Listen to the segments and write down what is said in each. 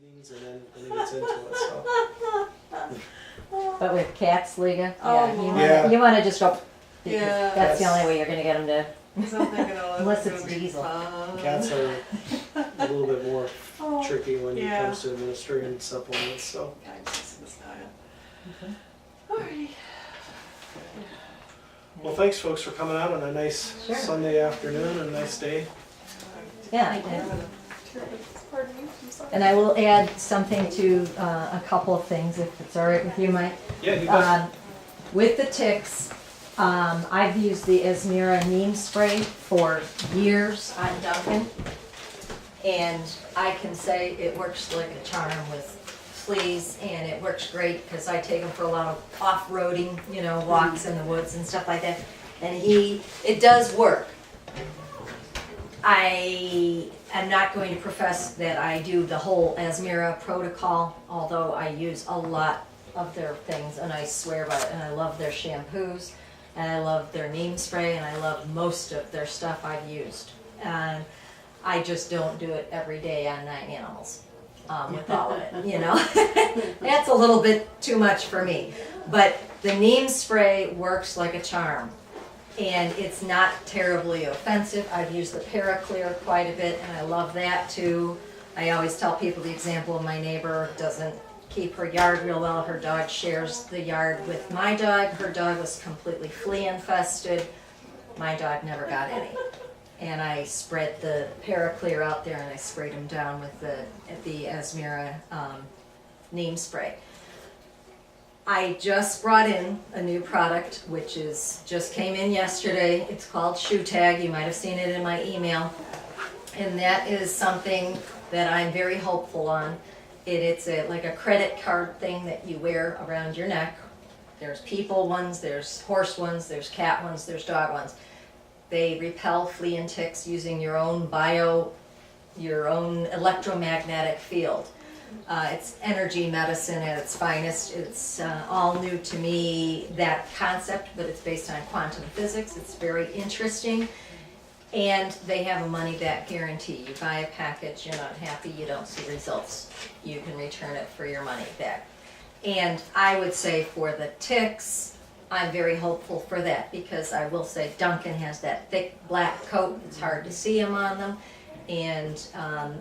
meetings and then gets into it. So But with cats, Liga, Oh, you want to just go. Yeah. That's the only way you're gonna get them to. So I'm thinking, oh, Unless this it's is gonna be diesel. fun. cats are a little bit more Oh, tricky when it yeah. comes to administering supplements. So yeah, I'm just in style. Okay. Alrighty. well, thanks folks for coming out on a nice Sure. Sunday afternoon and a nice day. Yeah, I'm and, gonna tear this. Pardon me. I'm sorry. and I will add something to a couple of things, if it's all right with you, Mike. Yeah, you bet. With the ticks, I've used the Esmera neem spray for years on Duncan, and I can say it works like a charm with fleas, and it works great because I take him for a lot of off-roading, walks in the woods and stuff like that, and it does work. I am not going to profess that I do the whole Esmera protocol, although I use a lot of their things, and I swear by it, and I love their shampoos, and I love their neem spray, and I love most of their stuff I've used. And I just don't do it every day on 9 animals with all of it, That's a little bit too much for me. But the neem spray works like a charm, and it's not terribly offensive. I've used the Paraclear quite a bit, and I love that too. I always tell people the example of my neighbor doesn't keep her yard real well. Her dog shares the yard with my dog. Her dog was completely flea infested. My dog never got any. And I spread the Paraclear out there, and I sprayed him down with the Esmera neem spray. I just brought in a new product, which just came in yesterday. It's called Shoe Tag. You might have seen it in my email. And that is something that I'm very hopeful on. It's like a credit card thing that you wear around your neck. There's people ones, there's horse ones, there's cat ones, there's dog ones. They repel flea and ticks using your own electromagnetic field. It's energy medicine at its finest. It's all new to me, that concept, but it's based on quantum physics. It's very interesting. And they have a money-back guarantee. You buy a package, you're not happy, you don't see results, you can return it for your money back. And I would say for the ticks, I'm very hopeful for that, because I will say Duncan has that thick black coat. It's hard to see him on them. And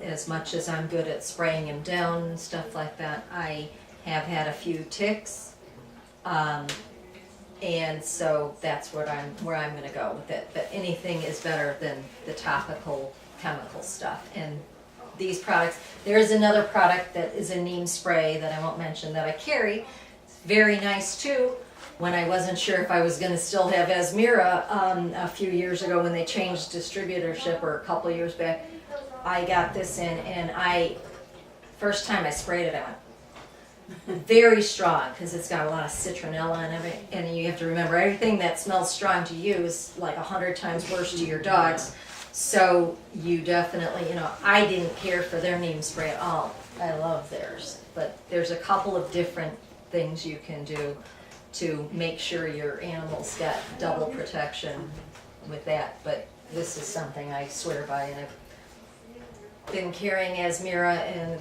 as much as I'm good at spraying him down and stuff like that, I have had a few ticks. And so that's where I'm going to go with it. But anything is better than the topical chemical stuff. And these products, there is another product that is a neem spray that I won't mention that I carry. It's very nice too. When I wasn't sure if I was going to still have Esmera a few years ago when they changed distributorship, or a couple years back, I got this in, and first time I sprayed it, I went, very strong, because it's got a lot of citronella in it, and you have to remember everything that smells strong to you is like 100 times worse to your dogs. So you definitely, I didn't care for their neem spray at all. I love theirs, but there's a couple of different things you can do to make sure your animals get double protection with that. But this is something I swear by, and I've been carrying Esmera, and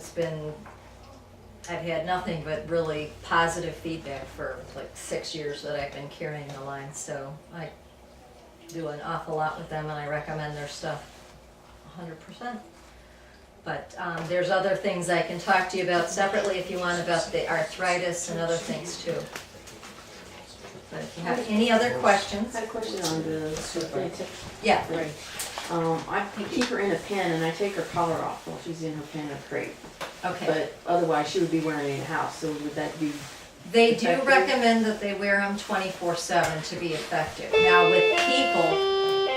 I've had nothing but really positive feedback for like 6 years that I've been carrying the line. So I do an awful lot with them, and I recommend their stuff 100%. But there's other things I can talk to you about separately if you want, about the arthritis and other things too. But if you have any other questions. I had a question on the flea tick. Yeah. Right. I keep her in a pen, and I take her collar off while she's in her pen in a crate. Okay. But otherwise, she would be wearing it in the house. So would that be? They do effective? recommend that they wear them 24/7 to be effective. Now with people,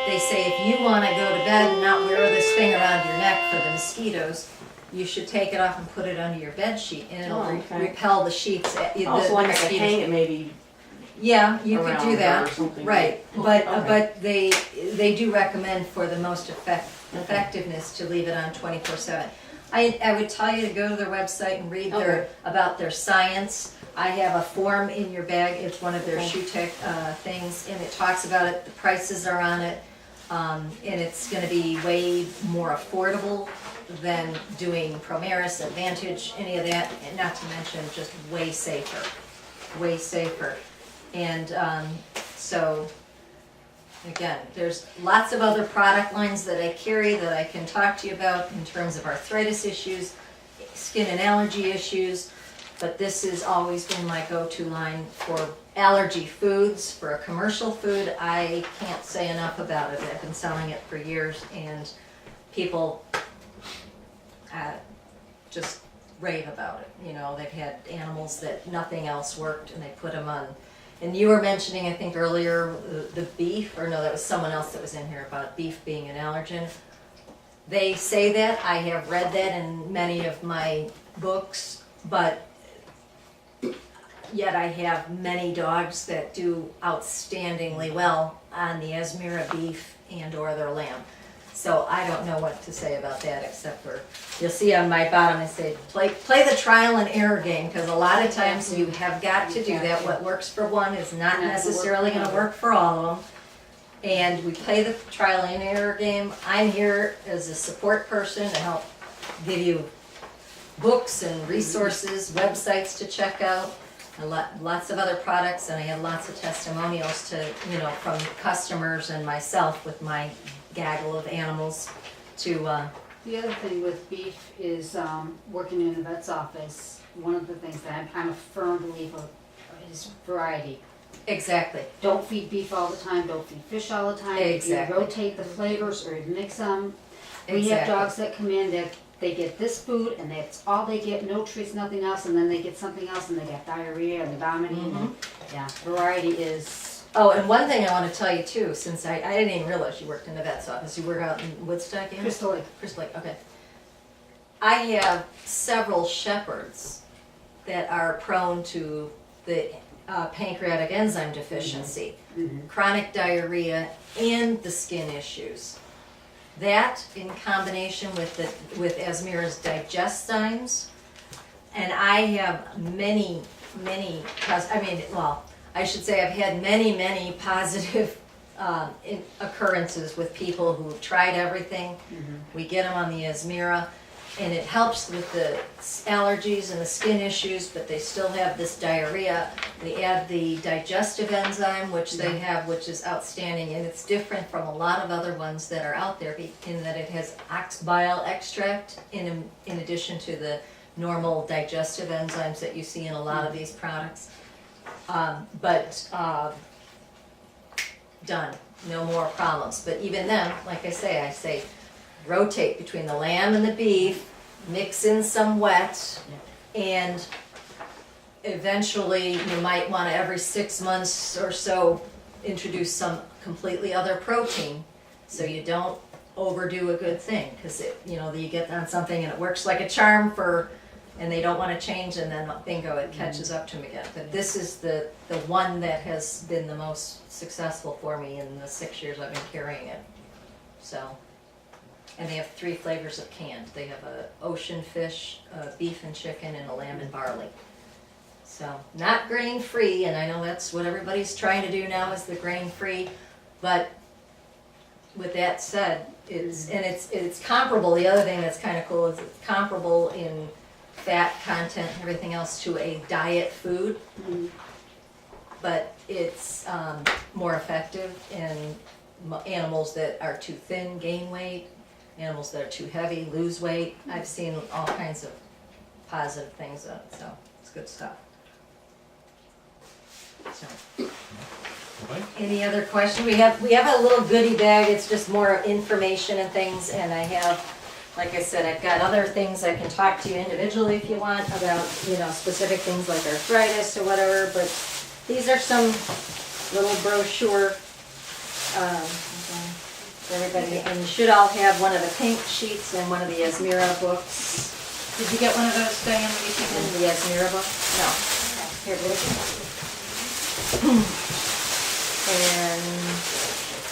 they say if you want to go to bed and not wear this thing around your neck for the mosquitoes, you should take it off and put it under your bed sheet, and it'll repel the sheets. So like I could hang it maybe. Yeah, you could do around her that, or something. right? But Okay. but they do recommend for the most effectiveness to leave it on 24/7. I would tell you to go to their website and read about their science. I have a form in your bag. It's one of their Shoe Tech things, and it talks about it. The prices are on it. And it's gonna be way more affordable than doing Promeris, Advantage, any of that, and not to mention just way safer, way safer. And so, again, there's lots of other product lines that I carry that I can talk to you about in terms of arthritis issues, skin and allergy issues, but this has always been my go-to line for allergy foods. For a commercial food, I can't say enough about it. I've been selling it for years, and people just rave about it. You know, they've had animals that nothing else worked, and they put them on. And you were mentioning, I think earlier, the beef, or no, that was someone else that was in here about beef being an allergen. They say that, I have read that in many of my books, but yet I have many dogs that do outstandingly well on the Esmera beef and or their lamb. So I don't know what to say about that, except for, you'll see on my bottom I say, play the trial and error game, because a lot of times you have got to do that. What works for one is not necessarily going to work for all of them. And we play the trial and error game. I'm here as a support person to help give you books and resources, websites to check out, and lots of other products, and I have lots of testimonials to, you know, from customers and myself with my gaggle of animals to, The other thing with beef is, working in a vet's office, one of the things that I'm a firm believer of is variety. exactly. Don't feed beef all the time, don't feed fish all the time. Exactly. You rotate the flavors or you mix them. We have Exactly. dogs that come in that they get this food and that's all they get, no treats, nothing else, and then they get something else and they get diarrhea and they're vomiting. And, yeah, variety is, Oh, and one thing I want to tell you too, since I didn't even realize you worked in the vet's office. You work out in Woodstock, yeah? Crystal Lake. Crystal Lake, okay. I have several shepherds that are prone to the pancreatic enzyme deficiency, chronic diarrhea, and the skin issues. That, in combination with Esmera's Digestimes, and I have many, I should say I've had many positive occurrences with people who've tried everything. We get them on the Esmera, and it helps with the allergies and the skin issues, but they still have this diarrhea. We add the digestive enzyme, which they have, which is outstanding, and it's different from a lot of other ones that are out there in that it has ox bile extract in addition to the normal digestive enzymes that you see in a lot of these products. Done, no more problems. But even then, like I say rotate between the lamb and the beef, mix in some wet, and eventually you might want to every 6 months or so introduce some completely other protein, so you don't overdo a good thing, because you get on something and it works like a charm and they don't want to change, and then bingo, it catches up to them again. But this is the one that has been the most successful for me in the 6 years I've been carrying it. So, and they have 3 flavors of canned. They have a ocean fish, a beef and chicken, and a lamb and barley. So, not grain-free, and I know that's what everybody's trying to do now is the grain-free, but with that said, it's comparable. The other thing that's kind of cool is it's comparable in fat content and everything else to a diet food, but it's more effective in animals that are too thin, gain weight, animals that are too heavy, lose weight. I've seen all kinds of positive things on it, so it's good stuff. So, any other question? We have a little goodie bag. It's just more information and things, and I have, like I said, I've got other things I can talk to you individually if you want about, specific things like arthritis or whatever, but these are some little brochure for everybody, and you should all have one of the pink sheets and one of the Esmera books. Did you get one of those, Diane, when you came in, the Esmera book? No. Here, look. And,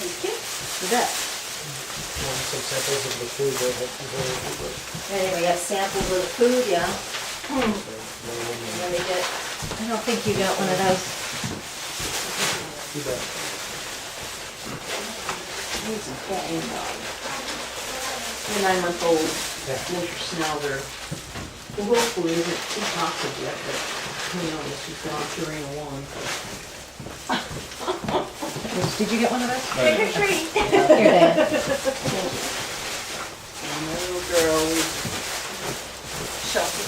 thank you. You bet. Some samples of the food that have Anyway, we got samples of the food, yeah. And then they get, I don't think you got one of those. you bet. need some cat and dog. The 9-month-old winter schnauzer, who hopefully isn't too toxic yet, but who knows, she's gone Purina 1. Did you get one of those? Trick or treat. Here, Dad. And my little girl, we shop this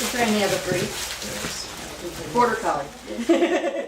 Is there any other breed? Border collie.